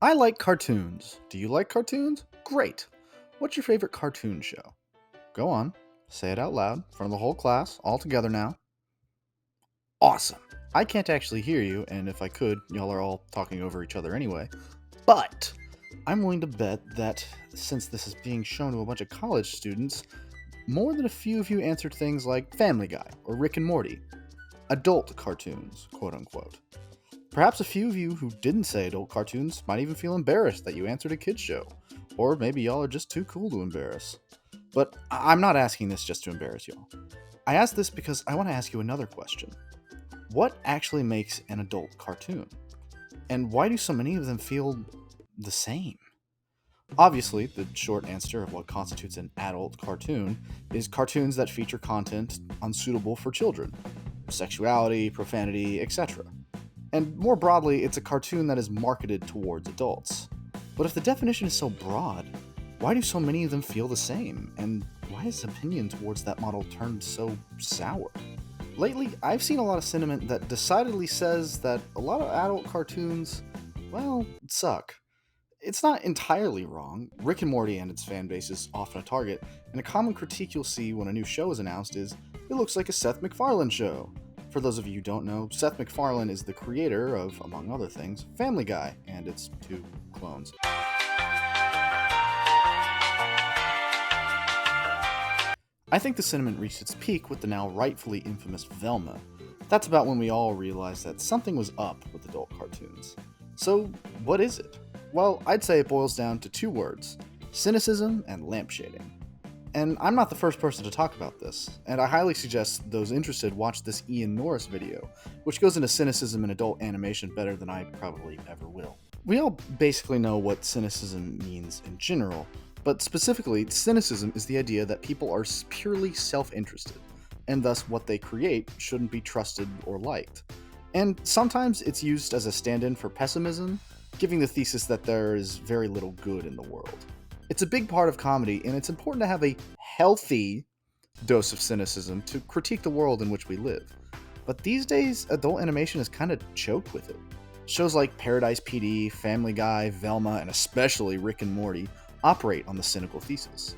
I like cartoons. Do you like cartoons? Great. What's your favorite cartoon show? Go on. Say it out loud in front of the whole class, all together now. Awesome. I can't actually hear you, and if I could, y'all are all talking over each other anyway. But I'm willing to bet that since this is being shown to a bunch of college students, more than a few of you answered things like Family Guy or Rick and Morty. Adult cartoons, quote unquote. Perhaps a few of you who didn't say adult cartoons might even feel embarrassed that you answered a kid's show. Or maybe y'all are just too cool to embarrass. But I'm not asking this just to embarrass y'all. I ask this because I want to ask you another question. What actually makes an adult cartoon? And why do so many of them feel the same? Obviously, the short answer of what constitutes an adult cartoon is cartoons that feature content unsuitable for children, sexuality, profanity, etc. And more broadly, it's a cartoon that is marketed towards adults. But if the definition is so broad, why do so many of them feel the same? And why has opinion towards that model turned so sour? Lately, I've seen a lot of sentiment that decidedly says that a lot of adult cartoons, well, suck. It's not entirely wrong. Rick and Morty and its fan base is often a target, and a common critique you'll see when a new show is announced is, it looks like a Seth MacFarlane show. For those of you who don't know, Seth MacFarlane is the creator of, among other things, Family Guy and its two clones. I think the sentiment reached its peak with the now rightfully infamous Velma. That's about when we all realized that something was up with adult cartoons. So, what is it? Well, I'd say it boils down to two words: cynicism and lampshading. And I'm not the first person to talk about this, and I highly suggest those interested watch this Ian Norris video, which goes into cynicism in adult animation better than I probably ever will. We all basically know what cynicism means in general, but specifically, cynicism is the idea that people are purely self-interested, and thus what they create shouldn't be trusted or liked. And sometimes it's used as a stand-in for pessimism, giving the thesis that there is very little good in the world. It's a big part of comedy, and it's important to have a healthy dose of cynicism to critique the world in which we live. But these days, adult animation is kind of choked with it. Shows like Paradise PD, Family Guy, Velma, and especially Rick and Morty operate on the cynical thesis.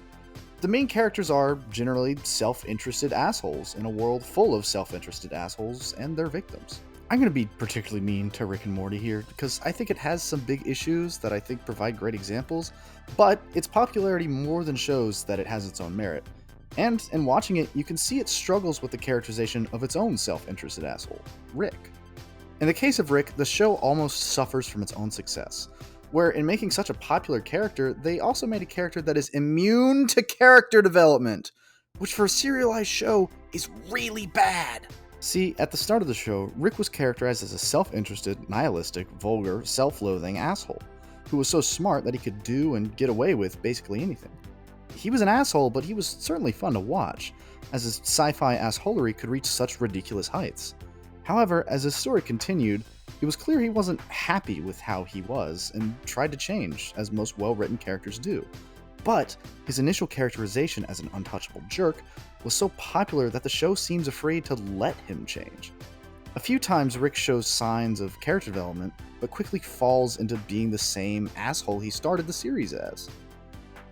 The main characters are generally self-interested assholes in a world full of self-interested assholes and their victims. I'm going to be particularly mean to Rick and Morty here because I think it has some big issues that I think provide great examples, but its popularity more than shows that it has its own merit. And in watching it, you can see it struggles with the characterization of its own self-interested asshole, Rick. In the case of Rick, the show almost suffers from its own success, where in making such a popular character, they also made a character that is immune to character development, which for a serialized show is really bad. See, at the start of the show, Rick was characterized as a self-interested, nihilistic, vulgar, self-loathing asshole, who was so smart that he could do and get away with basically anything. He was an asshole, but he was certainly fun to watch, as his sci-fi assholery could reach such ridiculous heights. However, as his story continued, it was clear he wasn't happy with how he was, and tried to change, as most well-written characters do. But his initial characterization as an untouchable jerk was so popular that the show seems afraid to let him change. A few times Rick shows signs of character development, but quickly falls into being the same asshole he started the series as.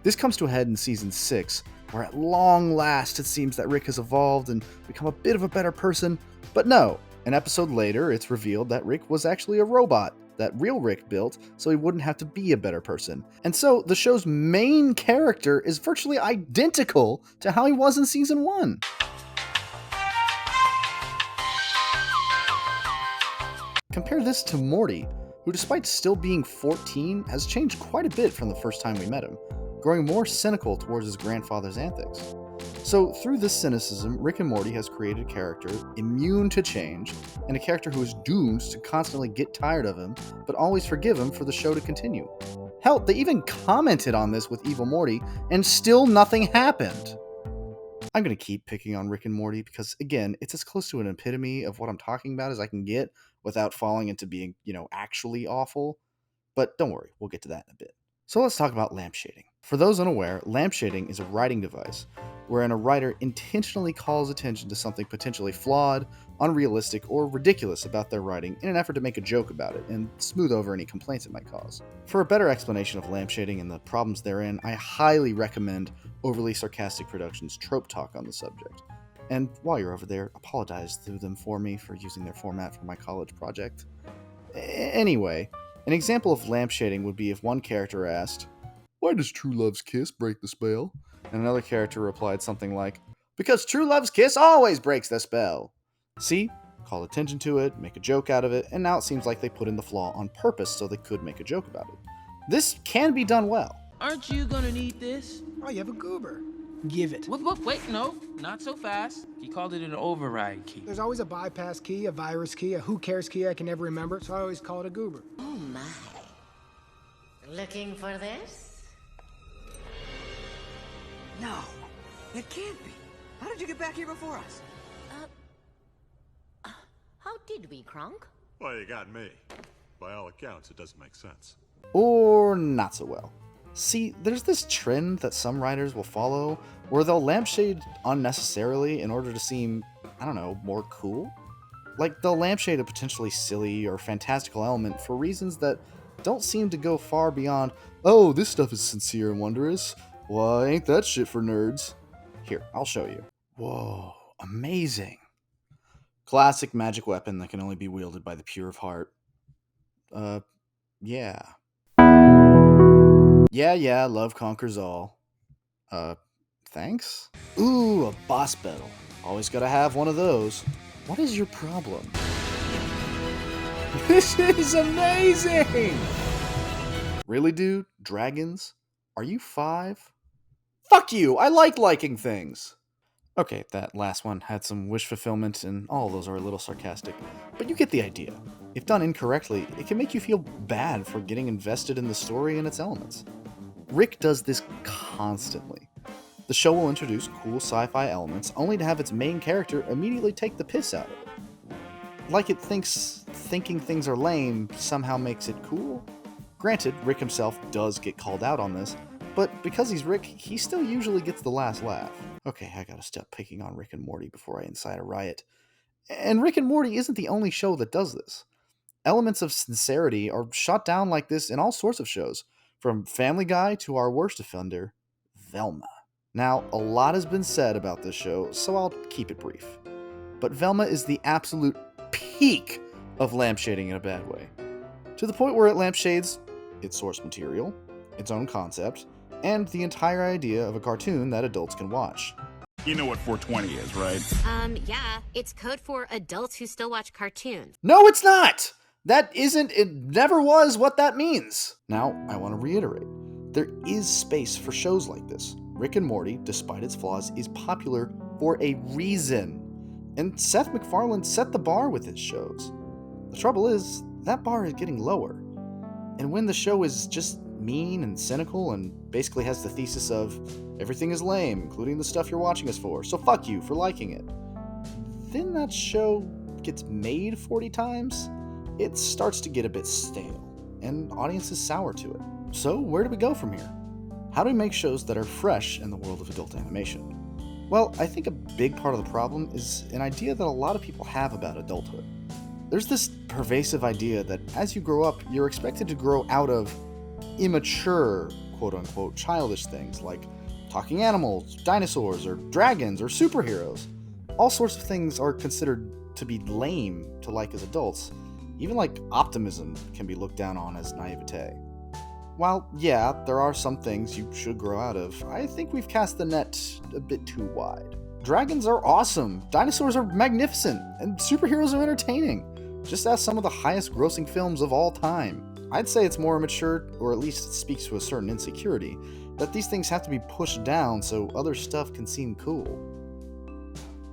This comes to a head in season 6, where at long last it seems that Rick has evolved and become a bit of a better person, but no, an episode later it's revealed that Rick was actually a robot that real Rick built so he wouldn't have to be a better person. And so the show's main character is virtually identical to how he was in season 1. Compare this to Morty, who despite still being 14 has changed quite a bit from the first time we met him, growing more cynical towards his grandfather's antics. So through this cynicism, Rick and Morty has created a character immune to change, and a character who is doomed to constantly get tired of him, but always forgive him for the show to continue. Hell, they even commented on this with Evil Morty, and still nothing happened. I'm going to keep picking on Rick and Morty because, again, it's as close to an epitome of what I'm talking about as I can get without falling into being, actually awful. But don't worry, we'll get to that in a bit. So let's talk about lampshading. For those unaware, lampshading is a writing device wherein a writer intentionally calls attention to something potentially flawed, unrealistic, or ridiculous about their writing in an effort to make a joke about it and smooth over any complaints it might cause. For a better explanation of lampshading and the problems therein, I highly recommend Overly Sarcastic Productions' Trope Talk on the subject. And while you're over there, apologize to them for me for using their format for my college project. Anyway, an example of lampshading would be if one character asked, "Why does True Love's kiss break the spell?" And another character replied something like, "Because True Love's kiss always breaks the spell." See? Call attention to it, make a joke out of it, and now it seems like they put in the flaw on purpose so they could make a joke about it. This can be done well. Aren't you gonna need this? Oh, you have a goober. Give it. Wait, no, not so fast. He called it an override key. There's always a bypass key, a virus key, a who cares key I can never remember, so I always call it a goober. Oh my. Looking for this? No, it can't be. How did you get back here before us? How did we, Kronk? Well, you got me. By all accounts, it doesn't make sense. Or not so well. See, there's this trend that some writers will follow where they'll lampshade unnecessarily in order to seem, I don't know, more cool. Like, they'll lampshade a potentially silly or fantastical element for reasons that don't seem to go far beyond, "Oh, this stuff is sincere and wondrous. Why, ain't that shit for nerds?" Here, I'll show you. Whoa, amazing. Classic magic weapon that can only be wielded by the pure of heart. Yeah. Yeah, love conquers all. Thanks? Ooh, a boss battle. Always gotta have one of those. What is your problem? This is amazing! Really, dude? Dragons? Are you 5? Fuck you! I like liking things! Okay, that last one had some wish fulfillment, and all of those are a little sarcastic, but you get the idea. If done incorrectly, it can make you feel bad for getting invested in the story and its elements. Rick does this constantly. The show will introduce cool sci-fi elements only to have its main character immediately take the piss out of it. Like it thinks thinking things are lame somehow makes it cool. Granted, Rick himself does get called out on this, but because he's Rick, he still usually gets the last laugh. Okay, I gotta stop picking on Rick and Morty before I incite a riot. And Rick and Morty isn't the only show that does this. Elements of sincerity are shot down like this in all sorts of shows, from Family Guy to our worst offender, Velma. Now, a lot has been said about this show, so I'll keep it brief. But Velma is the absolute peak of lampshading in a bad way. To the point where it lampshades its source material, its own concept, and the entire idea of a cartoon that adults can watch. You know what 420 is, right? Yeah. It's code for adults who still watch cartoons. No, it's not! That isn't, it never was what that means. Now, I want to reiterate. There is space for shows like this. Rick and Morty, despite its flaws, is popular for a reason. And Seth MacFarlane set the bar with his shows. The trouble is, that bar is getting lower. And when the show is just mean and cynical and basically has the thesis of everything is lame, including the stuff you're watching us for, so fuck you for liking it, then that show gets made 40 times, it starts to get a bit stale, and audiences sour to it. So where do we go from here? How do we make shows that are fresh in the world of adult animation? Well, I think a big part of the problem is an idea that a lot of people have about adulthood. There's this pervasive idea that as you grow up, you're expected to grow out of immature, quote-unquote, childish things like talking animals, dinosaurs, or dragons, or superheroes. All sorts of things are considered to be lame to like as adults. Even like optimism can be looked down on as naivete. While, yeah, there are some things you should grow out of, I think we've cast the net a bit too wide. Dragons are awesome, dinosaurs are magnificent, and superheroes are entertaining. Just ask some of the highest grossing films of all time. I'd say it's more immature, or at least it speaks to a certain insecurity, that these things have to be pushed down so other stuff can seem cool.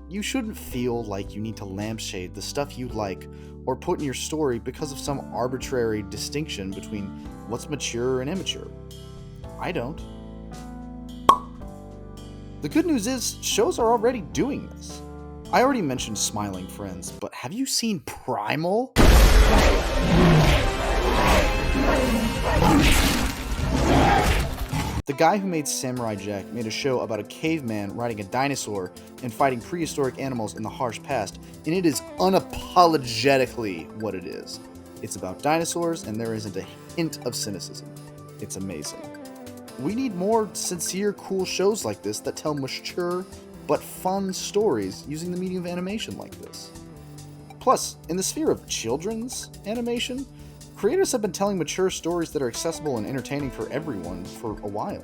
You shouldn't feel like you need to lampshade the stuff you like or put in your story because of some arbitrary distinction between what's mature and immature. I don't. The good news is, shows are already doing this. I already mentioned Smiling Friends, but have you seen Primal? The guy who made Samurai Jack made a show about a caveman riding a dinosaur and fighting prehistoric animals in the harsh past, and it is unapologetically what it is. It's about dinosaurs, and there isn't a hint of cynicism. It's amazing. We need more sincere, cool shows like this that tell mature but fun stories using the medium of animation like this. Plus, in the sphere of children's animation, creators have been telling mature stories that are accessible and entertaining for everyone for a while.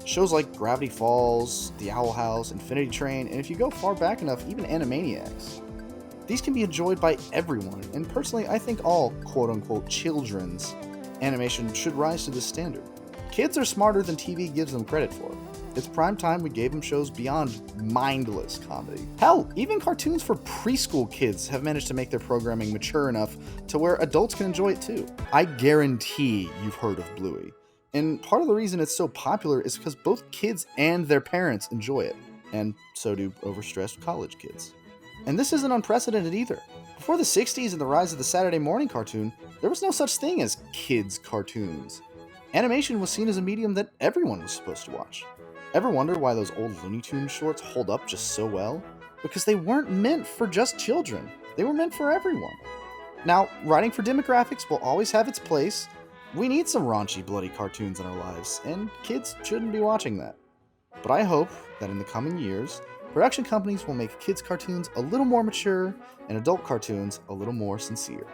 Shows like Gravity Falls, The Owl House, Infinity Train, and if you go far back enough, even Animaniacs. These can be enjoyed by everyone, and personally I think all quote-unquote children's animation should rise to this standard. Kids are smarter than TV gives them credit for. It's prime time we gave them shows beyond mindless comedy. Hell, even cartoons for preschool kids have managed to make their programming mature enough to where adults can enjoy it too. I guarantee you've heard of Bluey. And part of the reason it's so popular is because both kids and their parents enjoy it. And so do overstressed college kids. And this isn't unprecedented either. Before the 60s and the rise of the Saturday morning cartoon, there was no such thing as kids' cartoons. Animation was seen as a medium that everyone was supposed to watch. Ever wonder why those old Looney Tunes shorts hold up just so well? Because they weren't meant for just children. They were meant for everyone. Now, writing for demographics will always have its place. We need some raunchy, bloody cartoons in our lives, and kids shouldn't be watching that. But I hope that in the coming years, production companies will make kids' cartoons a little more mature and adult cartoons a little more sincere.